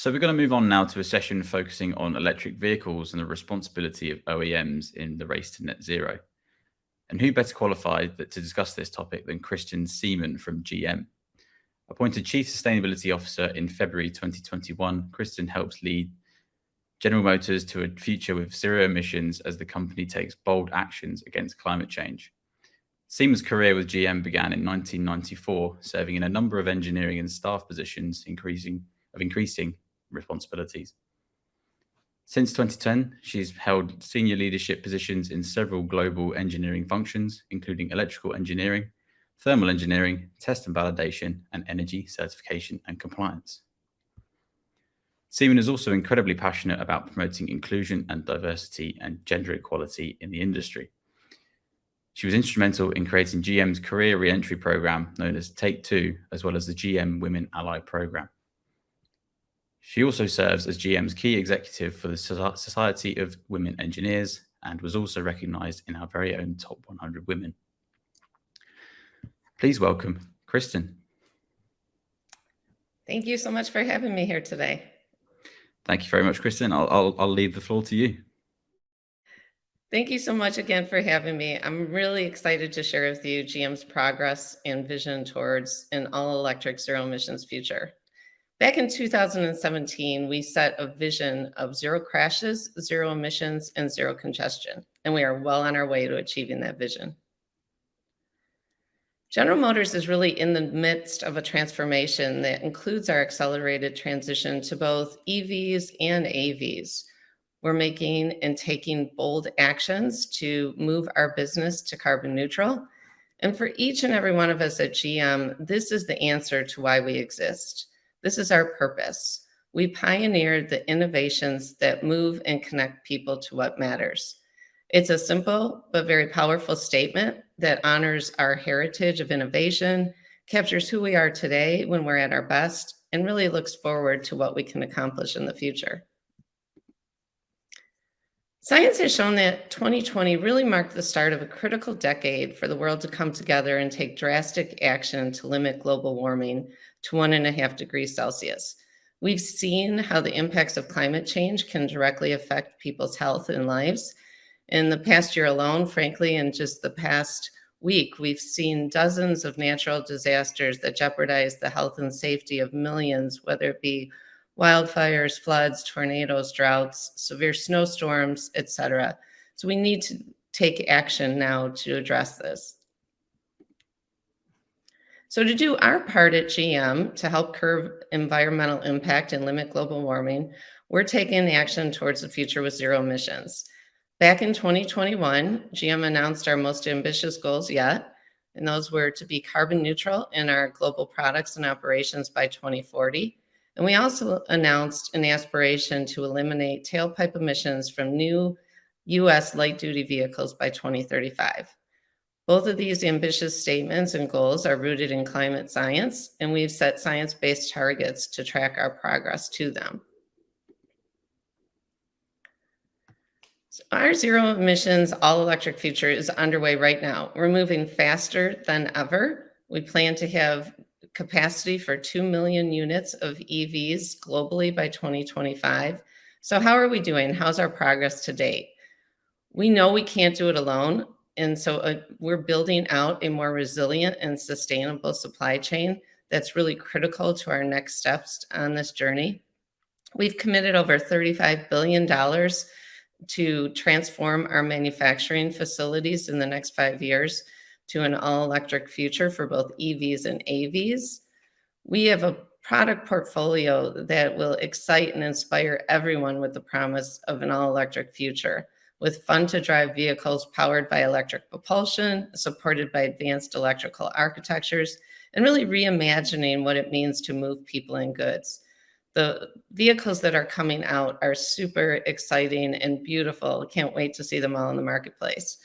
So we're going to move on now to a session focusing on electric vehicles and the responsibility of OEMs in the race to net zero. And who better qualified to discuss this topic than Kristen Siemen from GM? Appointed Chief Sustainability Officer in February 2021, Kristen helps lead General Motors to a future with zero emissions as the company takes bold actions against climate change. Siemen's career with GM began in 1994, serving in a number of engineering and staff positions, increasing responsibilities. Since 2010, she's held senior leadership positions in several global engineering functions, including electrical engineering, thermal engineering, test and validation, and energy certification and compliance. Siemen is also incredibly passionate about promoting inclusion and diversity and gender equality in the industry. She was instrumental in creating GM's career re-entry program known as Take Two, as well as the GM Women Ally program. She also serves as GM's key executive for the Society of Women Engineers and was also recognized in our very own Top 100 Women. Please welcome Kristen. Thank you so much for having me here today. Thank you very much, Kristen. I'll leave the floor to you. Thank you so much again for having me. I'm really excited to share with you GM's progress and vision towards an all-electric zero-emissions future. Back in 2017, we set a vision of zero crashes, zero emissions, and zero congestion, and we are well on our way to achieving that vision. General Motors is really in the midst of a transformation that includes our accelerated transition to both EVs and AVs. We're making and taking bold actions to move our business to carbon neutral. And for each and every one of us at GM, this is the answer to why we exist. This is our purpose. We pioneered the innovations that move and connect people to what matters. It's a simple but very powerful statement that honors our heritage of innovation, captures who we are today when we're at our best, and really looks forward to what we can accomplish in the future. Science has shown that 2020 really marked the start of a critical decade for the world to come together and take drastic action to limit global warming to 1.5 degrees Celsius. We've seen how the impacts of climate change can directly affect people's health and lives. In the past year alone, frankly, in just the past week, we've seen dozens of natural disasters that jeopardize the health and safety of millions, whether it be wildfires, floods, tornadoes, droughts, severe snowstorms, etc. So we need to take action now to address this. So to do our part at GM to help curb environmental impact and limit global warming, we're taking action towards the future with zero emissions. Back in 2021, GM announced our most ambitious goals yet, and those were to be carbon neutral in our global products and operations by 2040. And we also announced an aspiration to eliminate tailpipe emissions from new U.S. light-duty vehicles by 2035. Both of these ambitious statements and goals are rooted in climate science, and we've set science-based targets to track our progress to them. So our zero emissions all-electric future is underway right now. We're moving faster than ever. We plan to have capacity for 2 million units of EVs globally by 2025. So how are we doing? How's our progress to date? We know we can't do it alone. And so we're building out a more resilient and sustainable supply chain that's really critical to our next steps on this journey. We've committed over $35 billion to transform our manufacturing facilities in the next 5 years to an all-electric future for both EVs and AVs. We have a product portfolio that will excite and inspire everyone with the promise of an all-electric future, with fun-to-drive vehicles powered by electric propulsion, supported by advanced electrical architectures, and really reimagining what it means to move people and goods. The vehicles that are coming out are super exciting and beautiful. Can't wait to see them all in the marketplace.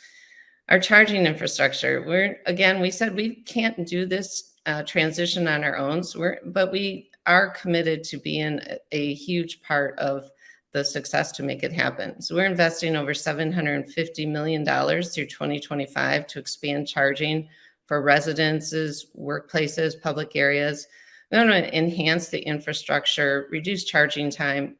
Our charging infrastructure, we said we can't do this transition on our own, but we are committed to being a huge part of the success to make it happen. So we're investing over $750 million through 2025 to expand charging for residences, workplaces, public areas. We want to enhance the infrastructure, reduce charging time.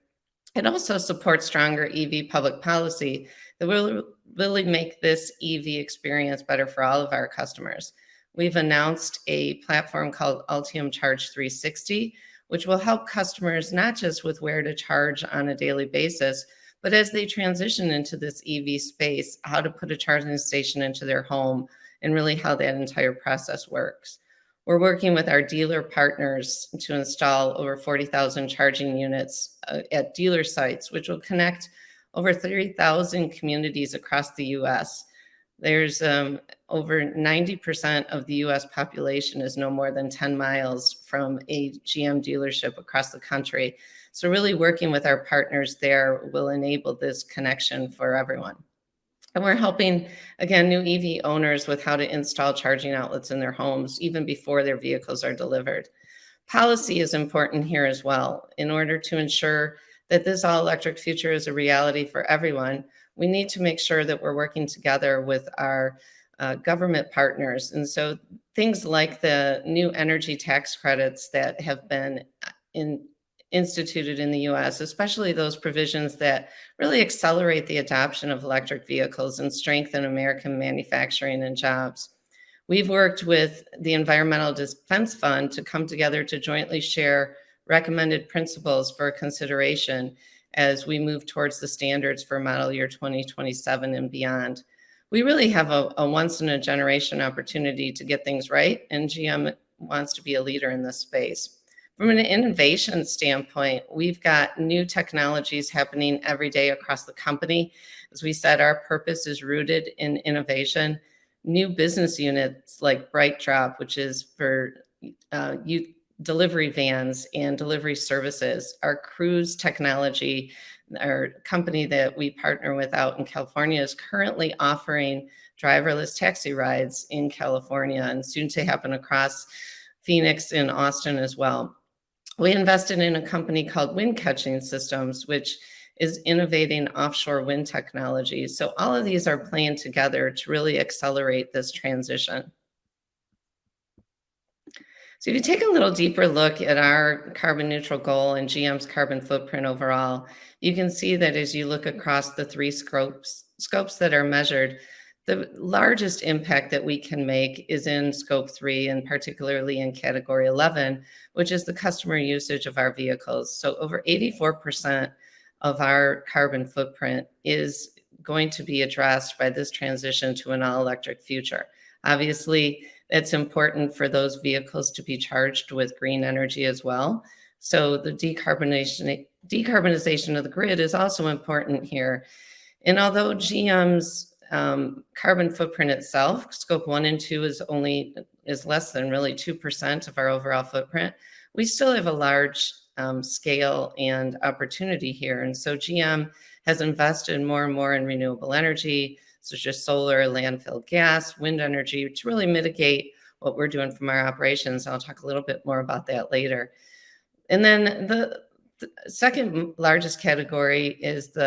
It also supports stronger EV public policy that will really make this EV experience better for all of our customers. We've announced a platform called Ultium Charge 360, which will help customers not just with where to charge on a daily basis, but as they transition into this EV space, how to put a charging station into their home and really how that entire process works. We're working with our dealer partners to install over 40,000 charging units at dealer sites, which will connect over 30,000 communities across the US. There's over 90% of the US population is no more than 10 miles from a GM dealership across the country. So really working with our partners there will enable this connection for everyone. And we're helping, again, new EV owners with how to install charging outlets in their homes even before their vehicles are delivered. Policy is important here as well. In order to ensure that this all-electric future is a reality for everyone, we need to make sure that we're working together with our government partners. And so things like the new energy tax credits that have been instituted in the US, especially those provisions that really accelerate the adoption of electric vehicles and strengthen American manufacturing and jobs. We've worked with the Environmental Defense Fund to come together to jointly share recommended principles for consideration as we move towards the standards for model year 2027 and beyond. We really have a once in a generation opportunity to get things right, and GM wants to be a leader in this space. From an innovation standpoint, we've got new technologies happening every day across the company. As we said, our purpose is rooted in innovation. New business units like BrightDrop, which is for youth delivery vans and delivery services. Our Cruise technology, our company that we partner with out in California, is currently offering driverless taxi rides in California and soon to happen across Phoenix and Austin as well. We invested in a company called Wind Catching Systems, which is innovating offshore wind technology. So all of these are playing together to really accelerate this transition. So if you take a little deeper look at our carbon neutral goal and GM's carbon footprint overall, you can see that as you look across the three scopes that are measured, the largest impact that we can make is in scope 3, and particularly in category 11, which is the customer usage of our vehicles. So over 84% of our carbon footprint is going to be addressed by this transition to an all-electric future. Obviously, it's important for those vehicles to be charged with green energy as well. So the decarbonization of the grid is also important here. And although GM's carbon footprint itself, scope 1 and 2 is less than really 2% of our overall footprint, we still have a large scale and opportunity here. And so GM has invested more and more in renewable energy, such as solar, landfill gas, wind energy, to really mitigate what we're doing from our operations. I'll talk a little bit more about that later. And then the second largest category is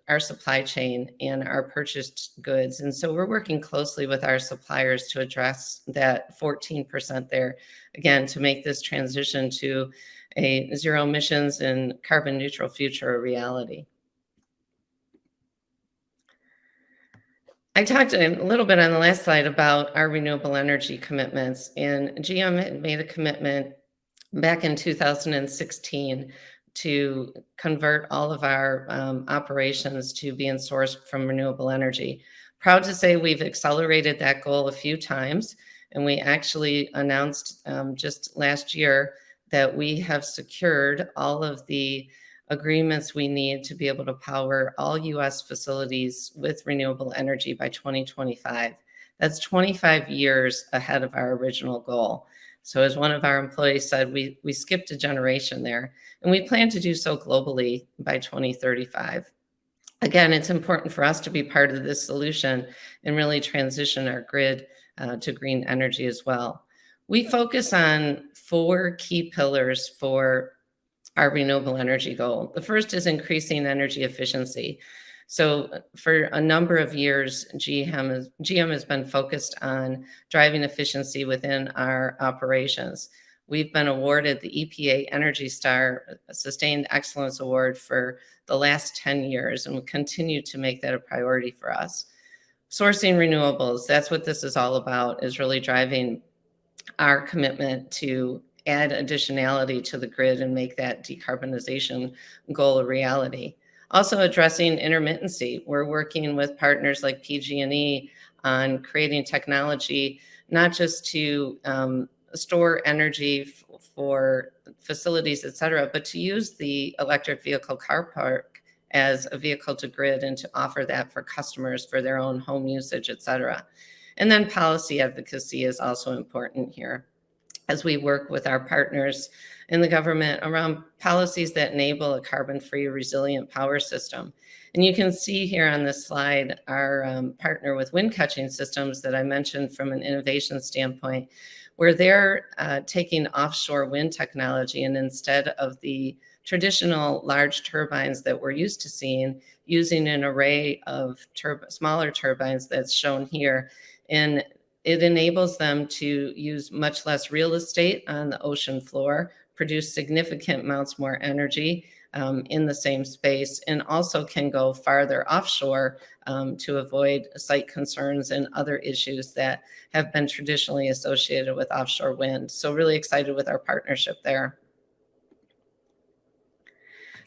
our supply chain and our purchased goods. And so we're working closely with our suppliers to address that 14% there, again, to make this transition to a zero emissions and carbon neutral future a reality. I talked a little bit on the last slide about our renewable energy commitments, and GM had made a commitment back in 2016 to convert all of our operations to being sourced from renewable energy. Proud to say we've accelerated that goal a few times, and we actually announced just last year that we have secured all of the agreements we need to be able to power all US facilities with renewable energy by 2025. That's 25 years ahead of our original goal. So as one of our employees said, we skipped a generation there, and we plan to do so globally by 2035. Again, it's important for us to be part of this solution and really transition our grid to green energy as well. We focus on 4 key pillars for our renewable energy goal. The first is increasing energy efficiency. So for a number of years, GM has been focused on driving efficiency within our operations. We've been awarded the EPA Energy Star Sustained Excellence Award for the last 10 years, and we continue to make that a priority for us. Sourcing renewables, that's what this is all about, is really driving our commitment to add additionality to the grid and make that decarbonization goal a reality. Also addressing intermittency. We're working with partners like PG&E on creating technology, not just to store energy for facilities, et cetera, but to use the electric vehicle car park as a vehicle to grid and to offer that for customers for their own home usage, et cetera. And then policy advocacy is also important here as we work with our partners in the government around policies that enable a carbon-free, resilient power system. And you can see here on this slide our partner with wind catching systems that I mentioned from an innovation standpoint, where they're taking offshore wind technology, and instead of the traditional large turbines that we're used to seeing, using an array of smaller turbines that's shown here. And it enables them to use much less real estate on the ocean floor, produce significant amounts more energy in the same space, and also can go farther offshore to avoid site concerns and other issues that have been traditionally associated with offshore wind. So really excited with our partnership there.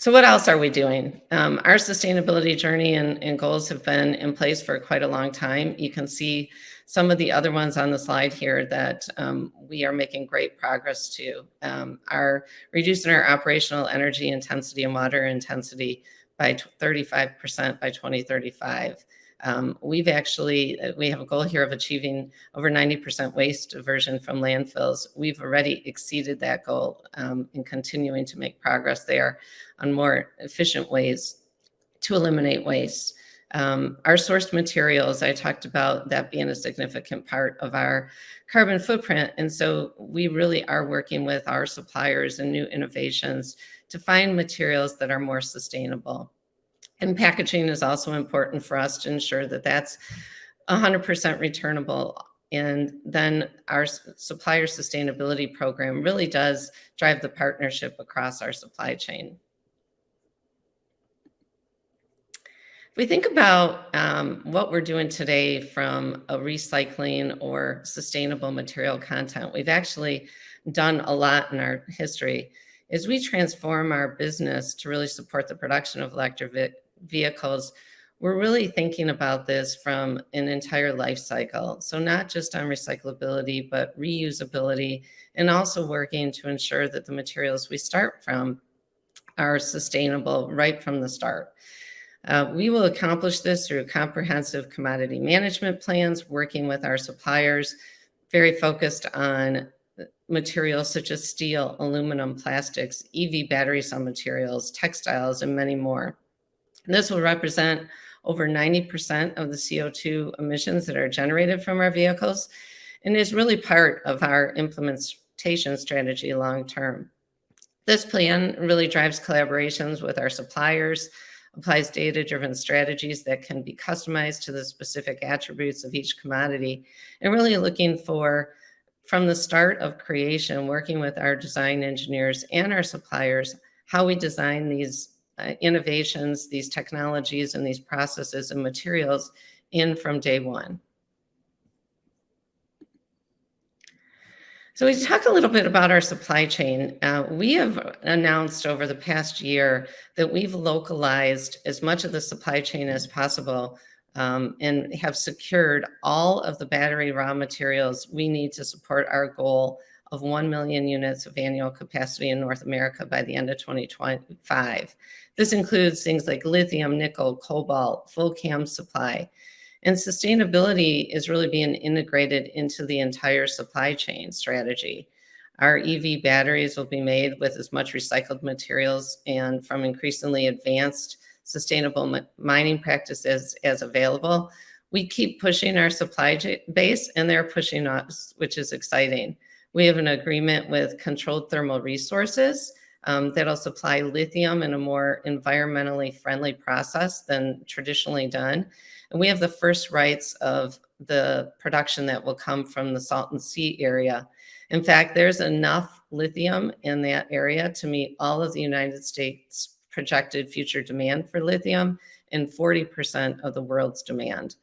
So what else are we doing? Our sustainability journey and goals have been in place for quite a long time. You can see some of the other ones on the slide here that we are making great progress to. Are reducing our operational energy intensity and water intensity by 35% by 2035. We have a goal here of achieving over 90% waste diversion from landfills. We've already exceeded that goal and continuing to make progress there on more efficient ways to eliminate waste. Our sourced materials, I talked about that being a significant part of our carbon footprint. And so we really are working with our suppliers and new innovations to find materials that are more sustainable. And packaging is also important for us to ensure that that's 100% returnable. And then our supplier sustainability program really does drive the partnership across our supply chain. If we think about what we're doing today from a recycling or sustainable material content, we've actually done a lot in our history. As we transform our business to really support the production of electric vehicles, we're really thinking about this from an entire life cycle. So not just on recyclability, but reusability, and also working to ensure that the materials we start from are sustainable right from the start. We will accomplish this through comprehensive commodity management plans, working with our suppliers, very focused on materials such as steel, aluminum, plastics, EV battery cell materials, textiles, and many more. And this will represent over 90% of the CO2 emissions that are generated from our vehicles, and is really part of our implementation strategy long term. This plan really drives collaborations with our suppliers, applies data-driven strategies that can be customized to the specific attributes of each commodity, and really looking for, from the start of creation, working with our design engineers and our suppliers, how we design these innovations, these technologies, and these processes and materials in from day one. So we talk a little bit about our supply chain. We have announced over the past year that we've localized as much of the supply chain as possible and have secured all of the battery raw materials we need to support our goal of 1 million units of annual capacity in North America by the end of 2025. This includes things like lithium, nickel, cobalt, full CAM supply. And sustainability is really being integrated into the entire supply chain strategy. Our EV batteries will be made with as much recycled materials and from increasingly advanced sustainable mining practices as available. We keep pushing our supply base, and they're pushing us, which is exciting. We have an agreement with Controlled Thermal Resources that'll supply lithium in a more environmentally friendly process than traditionally done. And we have the first rights of the production that will come from the Salton Sea area. In fact, there's enough lithium in that area to meet all of the United States' projected future demand for lithium and 40% of the world's demand.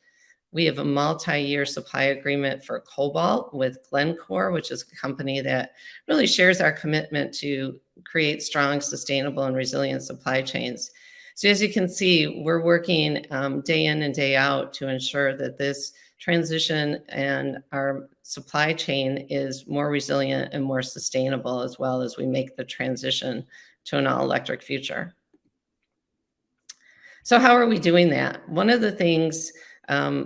We have a multi-year supply agreement for cobalt with Glencore, which is a company that really shares our commitment to create strong, sustainable, and resilient supply chains. So as you can see, we're working day in and day out to ensure that this transition and our supply chain is more resilient and more sustainable, as well as we make the transition to an all-electric future. So how are we doing that? One of the things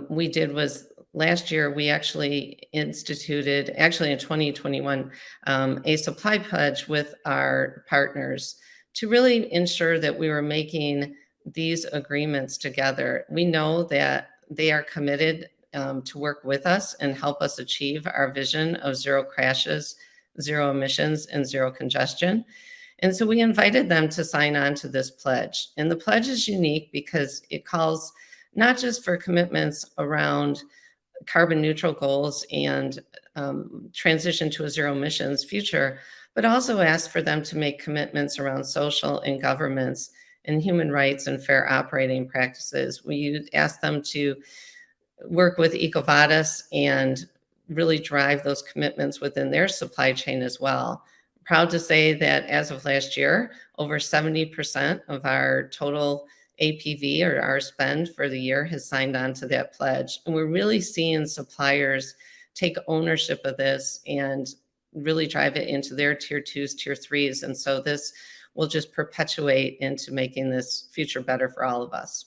we did was last year, we actually instituted, actually in 2021, a supply pledge with our partners to really ensure that we were making these agreements together. We know that they are committed to work with us and help us achieve our vision of zero crashes, zero emissions, and zero congestion. And so we invited them to sign on to this pledge. And the pledge is unique because it calls not just for commitments around carbon neutral goals and transition to a zero emissions future, but also asks for them to make commitments around social and governance and human rights and fair operating practices. We ask them to work with EcoVadis and really drive those commitments within their supply chain as well. Proud to say that as of last year, over 70% of our total APV or our spend for the year has signed on to that pledge. And we're really seeing suppliers take ownership of this and really drive it into their tier twos, tier threes. And so this will just perpetuate into making this future better for all of us.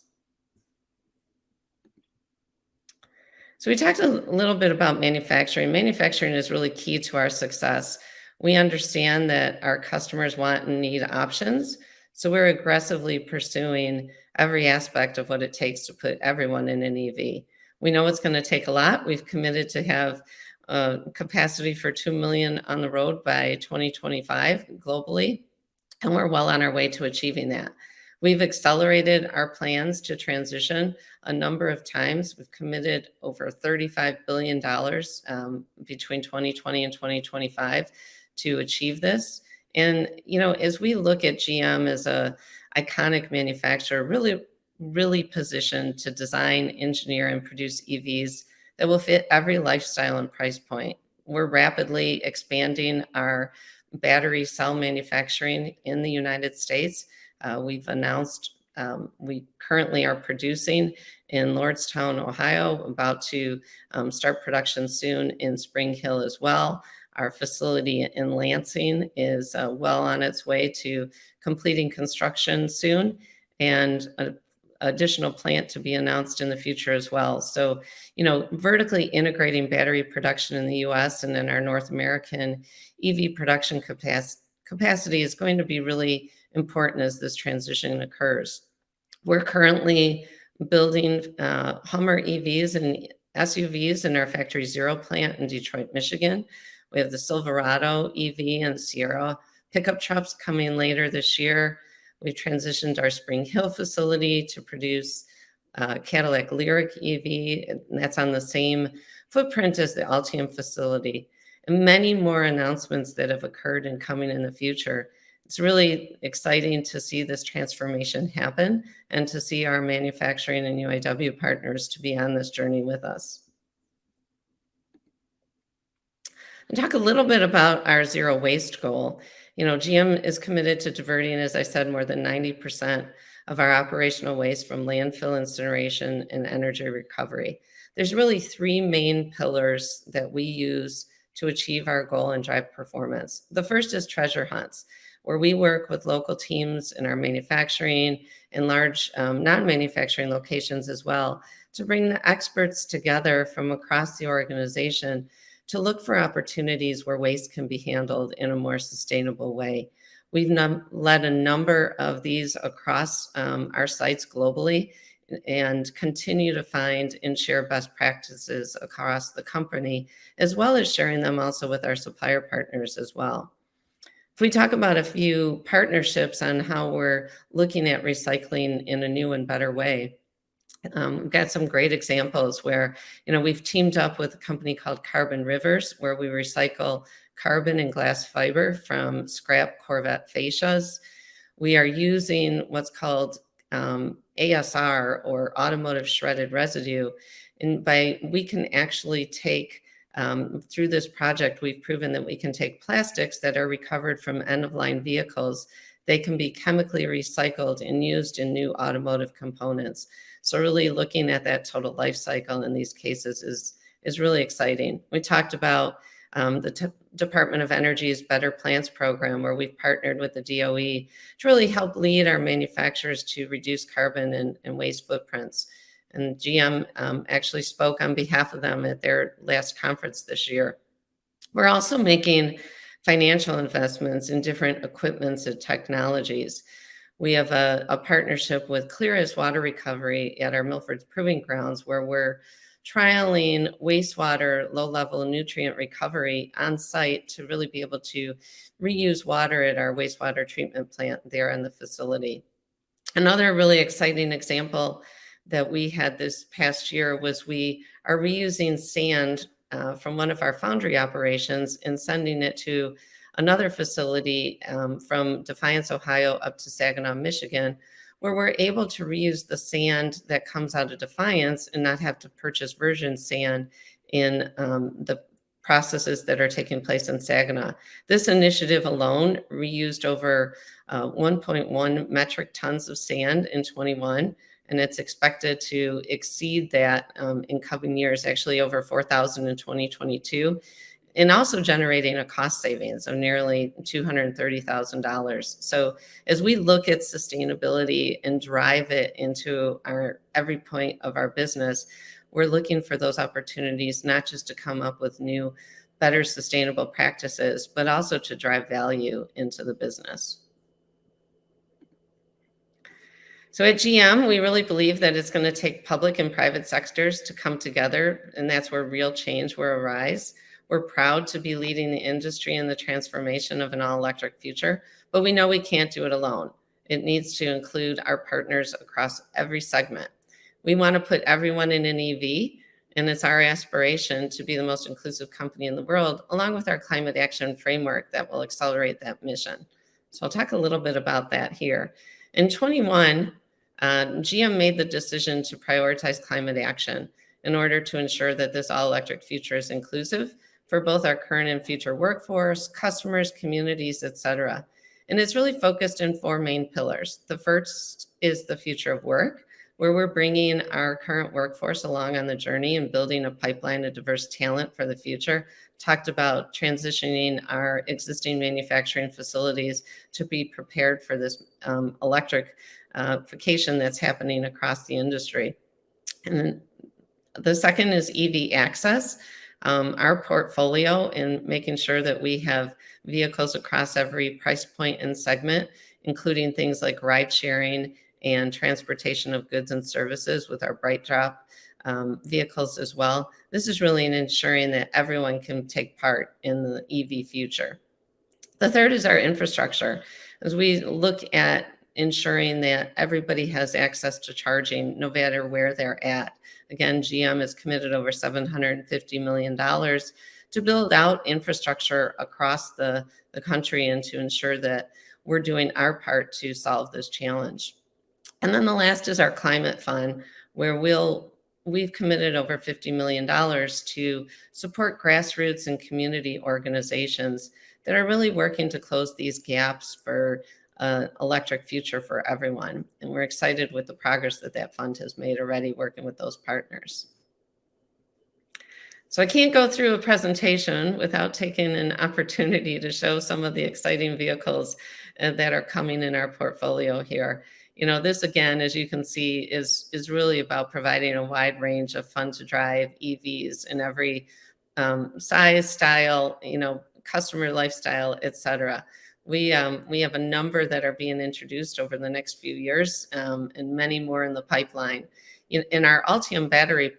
So we talked a little bit about manufacturing. Manufacturing is really key to our success. We understand that our customers want and need options. So we're aggressively pursuing every aspect of what it takes to put everyone in an EV. We know it's going to take a lot. We've committed to have capacity for 2 million on the road by 2025 globally, and we're well on our way to achieving that. We've accelerated our plans to transition a number of times. We've committed over $35 billion between 2020 and 2025 to achieve this. And, you know, as we look at GM as a iconic manufacturer, really positioned to design, engineer, and produce EVs that will fit every lifestyle and price point. We're rapidly expanding our battery cell manufacturing in the United States. We've announced we currently are producing in Lordstown, Ohio, about to start production soon in Spring Hill as well. Our facility in Lansing is well on its way to completing construction soon, and an additional plant to be announced in the future as well. So, you know, vertically integrating battery production in the US and in our North American EV production capacity is going to be really important as this transition occurs. We're currently building Hummer EVs and SUVs in our Factory Zero plant in Detroit, Michigan. We have the Silverado EV and Sierra pickup trucks coming later this year. We've transitioned our Spring Hill facility to produce Cadillac Lyriq EV, and that's on the same footprint as the Ultium facility. And many more announcements that have occurred and coming in the future. It's really exciting to see this transformation happen and to see our manufacturing and UAW partners to be on this journey with us. And talk a little bit about our zero waste goal. You know, GM is committed to diverting, as I said, more than 90% of our operational waste from landfill incineration and energy recovery. There's really three main pillars that we use to achieve our goal and drive performance. The first is treasure hunts, where we work with local teams in our manufacturing and large non-manufacturing locations as well to bring the experts together from across the organization to look for opportunities where waste can be handled in a more sustainable way. We've led a number of these across our sites globally and continue to find and share best practices across the company, as well as sharing them also with our supplier partners as well. If we talk about a few partnerships on how we're looking at recycling in a new and better way, We've got some great examples where, we've teamed up with a company called Carbon Rivers, where we recycle carbon and glass fiber from scrap Corvette fascias. We are using what's called ASR, or automotive shredded residue. And we can actually take, through this project, we've proven that we can take plastics that are recovered from end-of-line vehicles. They can be chemically recycled and used in new automotive components. So really looking at that total life cycle in these cases is really exciting. We talked about the Department of Energy's Better Plants program, where we've partnered with the DOE to really help lead our manufacturers to reduce carbon and waste footprints. And GM actually spoke on behalf of them at their last conference this year. We're also making financial investments in different equipments and technologies. We have a partnership with Clear as Water Recovery at our Milford's Proving Grounds, where we're trialing wastewater low-level nutrient recovery on site to really be able to reuse water at our wastewater treatment plant there in the facility. Another really exciting example that we had this past year was we are reusing sand from one of our foundry operations and sending it to another facility from Defiance, Ohio up to Saginaw, Michigan, where we're able to reuse the sand that comes out of Defiance and not have to purchase virgin sand in the processes that are taking place in Saginaw. This initiative alone reused over 1.1 metric tons of sand in 21, and it's expected to exceed that in coming years, actually over 4,000 in 2022. And also generating a cost savings of nearly $230,000. So as we look at sustainability and drive it into every point of our business, we're looking for those opportunities, not just to come up with new, better sustainable practices, but also to drive value into the business. So at GM, we really believe that it's going to take public and private sectors to come together, and that's where real change will arise. We're proud to be leading the industry in the transformation of an all-electric future, but we know we can't do it alone. It needs to include our partners across every segment. We want to put everyone in an EV, and it's our aspiration to be the most inclusive company in the world, along with our climate action framework that will accelerate that mission. So I'll talk a little bit about that here. In 21, GM made the decision to prioritize climate action in order to ensure that this all-electric future is inclusive for both our current and future workforce, customers, communities, et cetera. And it's really focused in four main pillars. The first is the future of work, where we're bringing our current workforce along on the journey and building a pipeline of diverse talent for the future. Talked about transitioning our existing manufacturing facilities to be prepared for this electrification that's happening across the industry. And then the second is EV access. Our portfolio and making sure that we have vehicles across every price point and segment, including things like ride sharing and transportation of goods and services with our BrightDrop vehicles as well. This is really in ensuring that everyone can take part in the EV future. The third is our infrastructure. As we look at ensuring that everybody has access to charging no matter where they're at. Again, GM has committed over $750 million to build out infrastructure across the country and to ensure that we're doing our part to solve this challenge. And then the last is our climate fund, where we've committed over $50 million to support grassroots and community organizations that are really working to close these gaps for electric future for everyone. And we're excited with the progress that fund has made already working with those partners. So I can't go through a presentation without taking an opportunity to show some of the exciting vehicles that are coming in our portfolio here. This again, as you can see, is really about providing a wide range of fun to drive EVs in every size, style, customer lifestyle, et cetera. We have a number that are being introduced over the next few years and many more in the pipeline. In our Ultium battery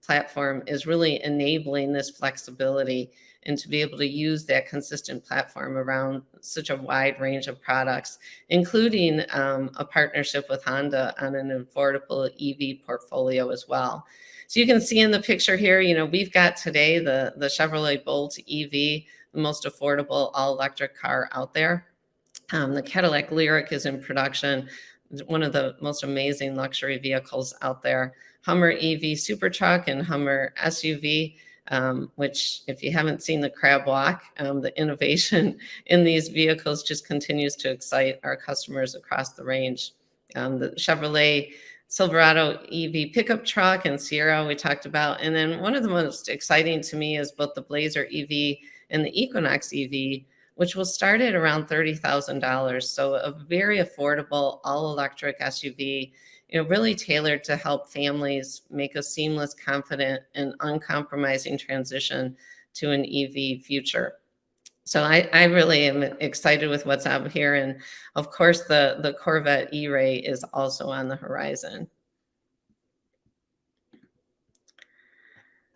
platform is really enabling this flexibility and to be able to use that consistent platform around such a wide range of products, including a partnership with Honda on an affordable EV portfolio as well. So you can see in the picture here, we've got today the Chevrolet Bolt EV, the most affordable all-electric car out there. The Cadillac Lyriq is in production, one of the most amazing luxury vehicles out there. Hummer EV Super Truck and Hummer SUV, which if you haven't seen the crab walk, the innovation in these vehicles just continues to excite our customers across the range. The Chevrolet Silverado EV pickup truck and Sierra we talked about. And then one of the most exciting to me is both the Blazer EV and the Equinox EV, which will start at around $30,000. So a very affordable all-electric SUV, really tailored to help families make a seamless, confident, and uncompromising transition to an EV future. So I really am excited with what's out here. And of course, the Corvette E-Ray is also on the horizon.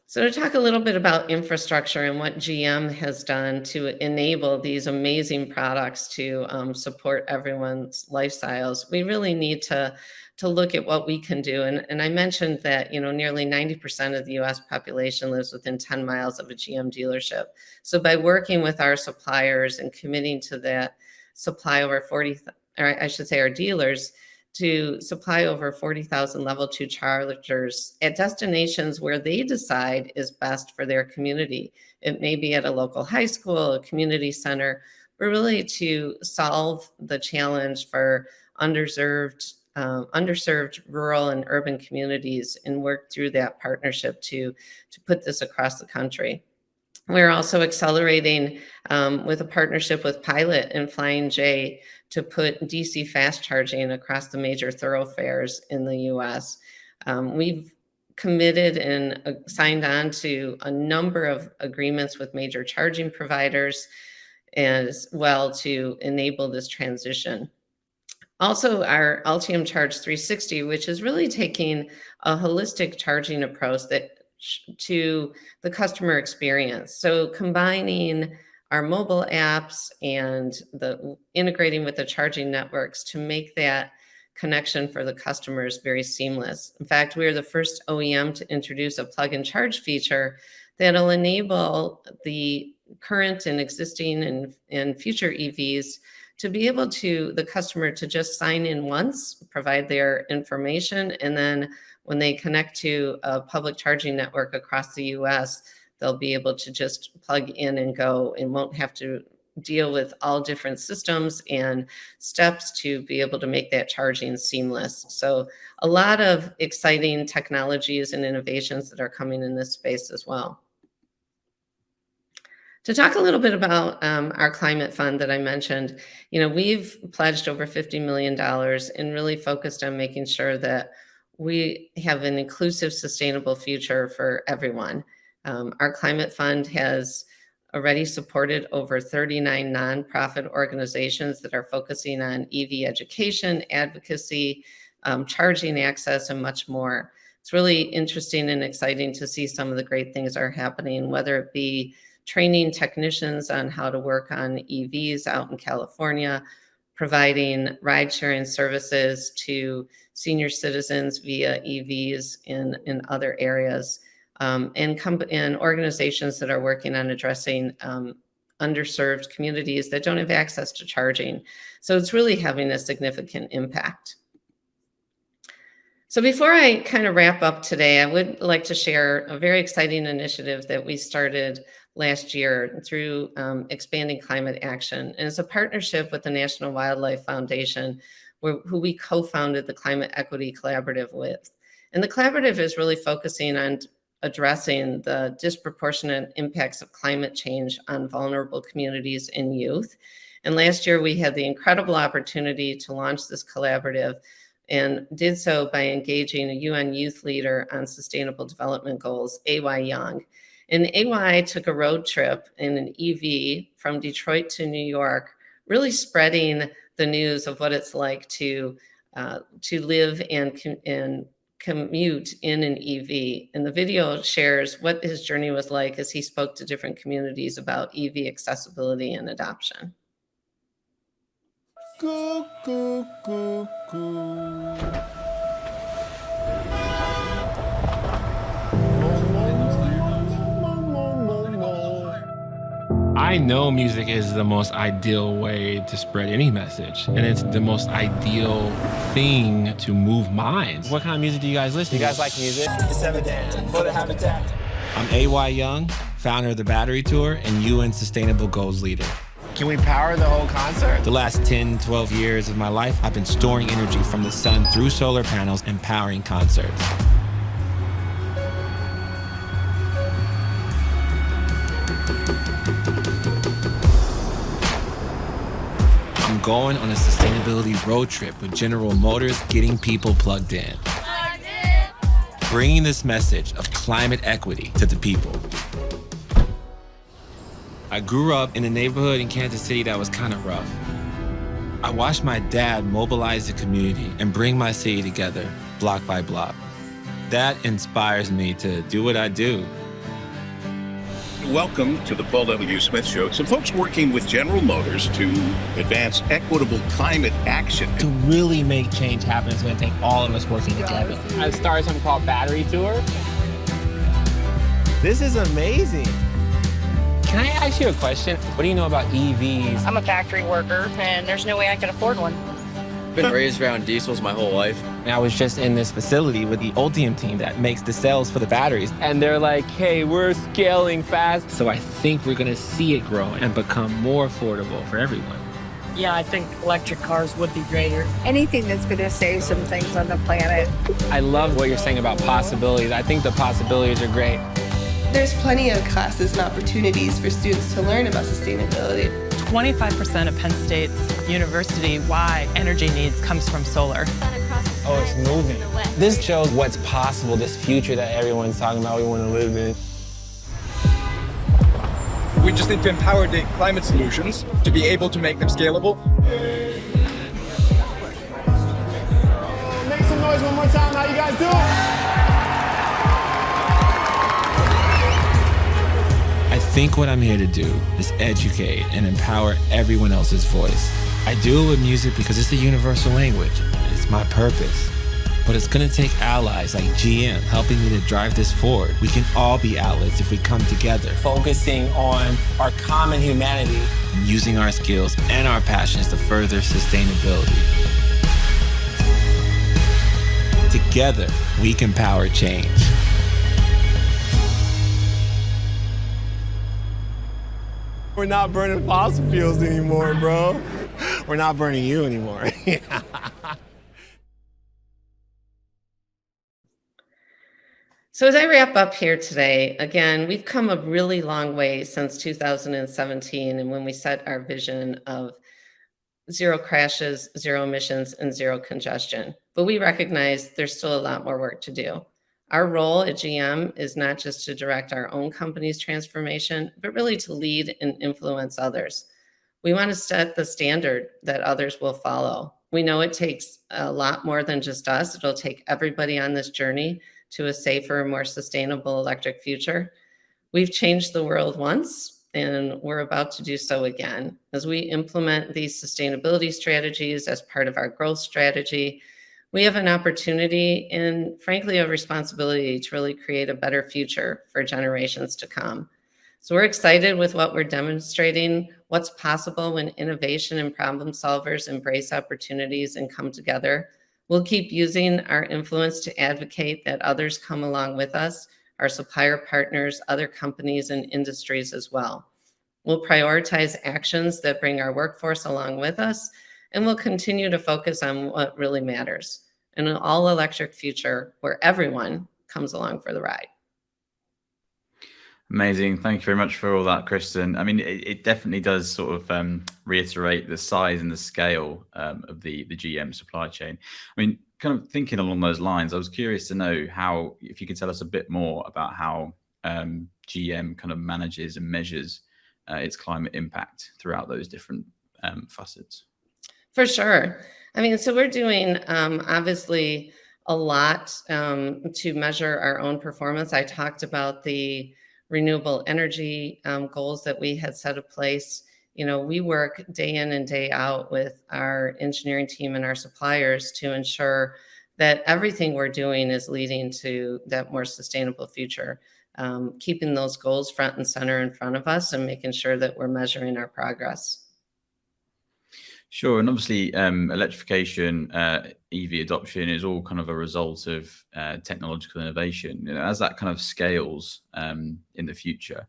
So to talk a little bit about infrastructure and what GM has done to enable these amazing products to support everyone's lifestyles, we really need to look at what we can do. And I mentioned that, nearly 90% of the US population lives within 10 miles of a GM dealership. So by working with our suppliers and committing to that supply over 40, or I should say our dealers, to supply over 40,000 level 2 chargers at destinations where they decide is best for their community. It may be at a local high school, a community center, but really to solve the challenge for underserved rural and urban communities and work through that partnership to put this across the country. We're also accelerating with a partnership with Pilot and Flying J to put DC fast charging across the major thoroughfares in the US. We've committed and signed on to a number of agreements with major charging providers as well to enable this transition. Also, our Ultium Charge 360, which is really taking a holistic charging approach to the customer experience. So combining our mobile apps and integrating with the charging networks to make that connection for the customers very seamless. In fact, we are the first OEM to introduce a plug and charge feature that'll enable the current and existing and future EVs to be able to the customer to just sign in once, provide their information, and then when they connect to a public charging network across the US, they'll be able to just plug in and go and won't have to deal with all different systems and steps to be able to make that charging seamless. So a lot of exciting technologies and innovations that are coming in this space as well. To talk a little bit about our climate fund that I mentioned, we've pledged over $50 million and really focused on making sure that we have an inclusive, sustainable future for everyone. Our climate fund has already supported over 39 nonprofit organizations that are focusing on EV education, advocacy, charging access, and much more. It's really interesting and exciting to see some of the great things that are happening, whether it be training technicians on how to work on EVs out in California, providing ride-sharing services to senior citizens via EVs in other areas, and organizations that are working on addressing underserved communities that don't have access to charging. So it's really having a significant impact. So before I kind of wrap up today, I would like to share a very exciting initiative that we started last year through Expanding Climate Action. And it's a partnership with the National Wildlife Foundation, who we co-founded the Climate Equity Collaborative with. And the collaborative is really focusing on addressing the disproportionate impacts of climate change on vulnerable communities and youth. And last year, we had the incredible opportunity to launch this collaborative and did so by engaging a UN youth leader on sustainable development goals, A.Y. Young. And A.Y. took a road trip in an EV from Detroit to New York, really spreading the news of what it's like to live and commute in an EV. And the video shares what his journey was like as he spoke to different communities about EV accessibility and adoption. Goo, goo, goo, goo. I know music is the most ideal way to spread any message, and it's the most ideal thing to move minds. What kind of music do you guys listen to? You guys like music? It's evident for the habitat. I'm AY Young, founder of the Battery Tour and UN Sustainable Goals leader. Can we power the whole concert? The last 10, 12 years of my life, I've been storing energy from the sun through solar panels and powering concerts. I'm going on a sustainability road trip with General Motors, getting people plugged in. Bringing this message of climate equity to the people. I grew up in a neighborhood in Kansas City that was kind of rough. I watched my dad mobilize the community and bring my city together, block by block. That inspires me to do what I do. Welcome to the Paul W. Smith Show. Some folks working with General Motors to advance equitable climate action. To really make change happen, it's going to take all of us working together. I started something called Battery Tour. This is amazing. Can I ask you a question? What do you know about EVs? I'm a factory worker, and there's no way I could afford one. Been raised around diesels my whole life. And I was just in this facility with the Ultium team that makes the cells for the batteries. And they're like, hey, we're scaling fast. So I think we're going to see it grow and become more affordable for everyone. Yeah, I think electric cars would be greater. Anything that's going to save some things on the planet. I love what you're saying about possibilities. I think the possibilities are great. There's plenty of classes and opportunities for students to learn about sustainability. 25% of Penn State's university-wide energy needs comes from solar. Oh, it's moving. This shows what's possible, this future that everyone's talking about we want to live in. We just need to empower the climate solutions to be able to make them scalable. Make some noise one more time. How you guys doing? I think what I'm here to do is educate and empower everyone else's voice. I do it with music because it's the universal language. It's my purpose. But it's gonna take allies like GM helping me to drive this forward. We can all be outlets if we come together. Focusing on our common humanity. And using our skills and our passions to further sustainability. Together, we can power change. We're not burning fossil fuels anymore, bro. We're not burning you anymore. So as I wrap up here today, again, we've come a really long way since 2017 and when we set our vision of zero crashes, zero emissions, and zero congestion. But we recognize there's still a lot more work to do. Our role at GM is not just to direct our own company's transformation, but really to lead and influence others. We want to set the standard that others will follow. We know it takes a lot more than just us. It'll take everybody on this journey to a safer, more sustainable electric future. We've changed the world once, and we're about to do so again. As we implement these sustainability strategies as part of our growth strategy, we have an opportunity and frankly a responsibility to really create a better future for generations to come. So we're excited with what we're demonstrating, what's possible when innovation and problem solvers embrace opportunities and come together. We'll keep using our influence to advocate that others come along with us, our supplier partners, other companies and industries as well. We'll prioritize actions that bring our workforce along with us, and we'll continue to focus on what really matters in an all-electric future where everyone comes along for the ride. Amazing. Thank you very much for all that, Kristen. I mean, it definitely does sort of reiterate the size and the scale of the GM supply chain. I mean, kind of thinking along those lines, I was curious to know how, if you could tell us a bit more about how GM kind of manages and measures its climate impact throughout those different facets. For sure. I mean, so we're doing obviously a lot to measure our own performance. I talked about the renewable energy goals that we had set in place. We work day in and day out with our engineering team and our suppliers to ensure that everything we're doing is leading to that more sustainable future, keeping those goals front and center in front of us and making sure that we're measuring our progress. Sure, and obviously, electrification, EV adoption is all kind of a result of technological innovation. As that kind of scales in the future,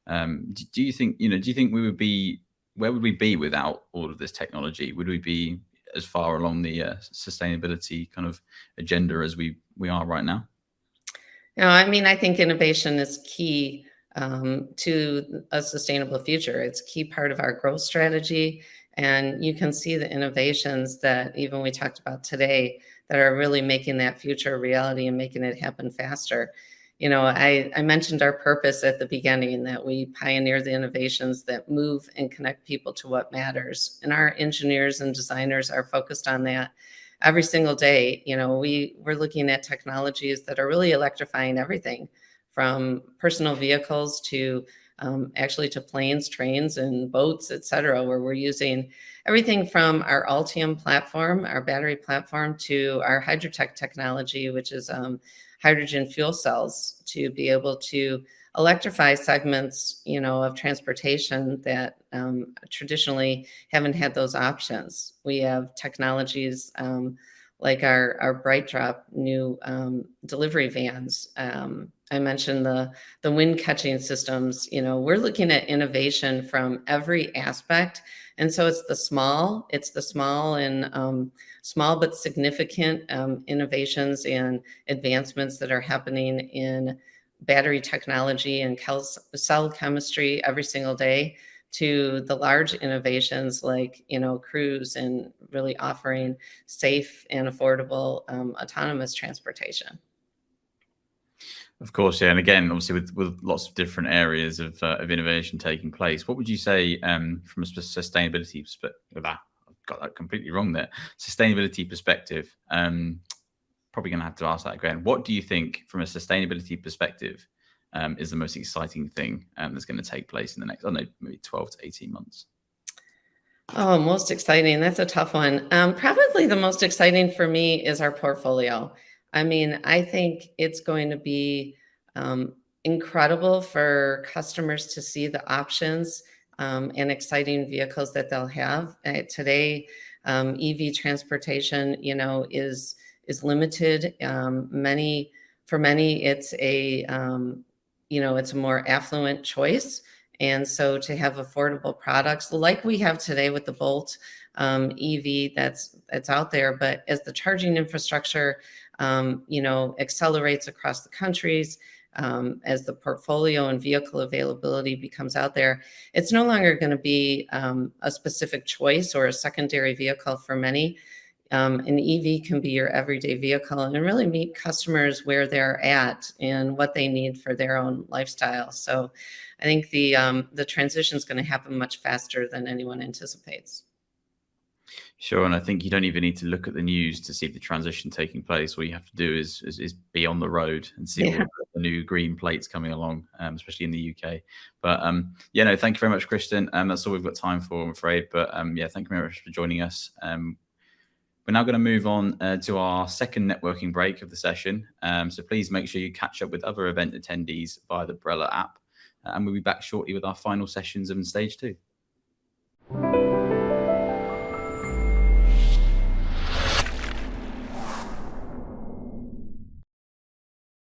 do you think we would be where would we be without all of this technology? Would we be as far along the sustainability kind of agenda as we are right now? I think innovation is key to a sustainable future. It's a key part of our growth strategy. And you can see the innovations that even we talked about today that are really making that future a reality and making it happen faster. I mentioned our purpose at the beginning, that we pioneer the innovations that move and connect people to what matters. And our engineers and designers are focused on that every single day. We're looking at technologies that are really electrifying everything from personal vehicles to actually to planes, trains, and boats, et cetera, where we're using everything from our Ultium platform, our battery platform, to our Hydrotech technology, which is hydrogen fuel cells, to be able to electrify segments, of transportation that traditionally haven't had those options. We have technologies like our Bright Drop new delivery vans. I mentioned the wind catching systems. We're looking at innovation from every aspect. And so it's the small and small but significant innovations and advancements that are happening in battery technology and cell chemistry every single day, to the large innovations like, Cruise, and really offering safe and affordable autonomous transportation. Of course, yeah. And again, obviously, with lots of different areas of innovation taking place, what would you say from a sustainability perspective? I've got that completely wrong there. Sustainability perspective. Probably going to have to ask that again. What do you think, from a sustainability perspective, is the most exciting thing that's going to take place in the next, I don't know, maybe 12 to 18 months? Oh, most exciting. That's a tough one. Probably the most exciting for me is our portfolio. I think it's going to be incredible for customers to see the options and exciting vehicles that they'll have. Today, EV transportation, is limited. For many, it's it's a more affluent choice. And so to have affordable products like we have today with the Bolt EV that's out there, but as the charging infrastructure, accelerates across the countries, as the portfolio and vehicle availability becomes out there, it's no longer going to be a specific choice or a secondary vehicle for many. An EV can be your everyday vehicle and really meet customers where they're at and what they need for their own lifestyle. So I think the transition is going to happen much faster than anyone anticipates. Sure, and I think you don't even need to look at the news to see the transition taking place. All you have to do is be on the road and see all the new green plates coming along, especially in the UK. But thank you very much, Kristen. That's all we've got time for, I'm afraid. But thank you very much for joining us. We're now going to move on to our second networking break of the session. So please make sure you catch up with other event attendees via the Brella app. And we'll be back shortly with our final sessions of Stage 2.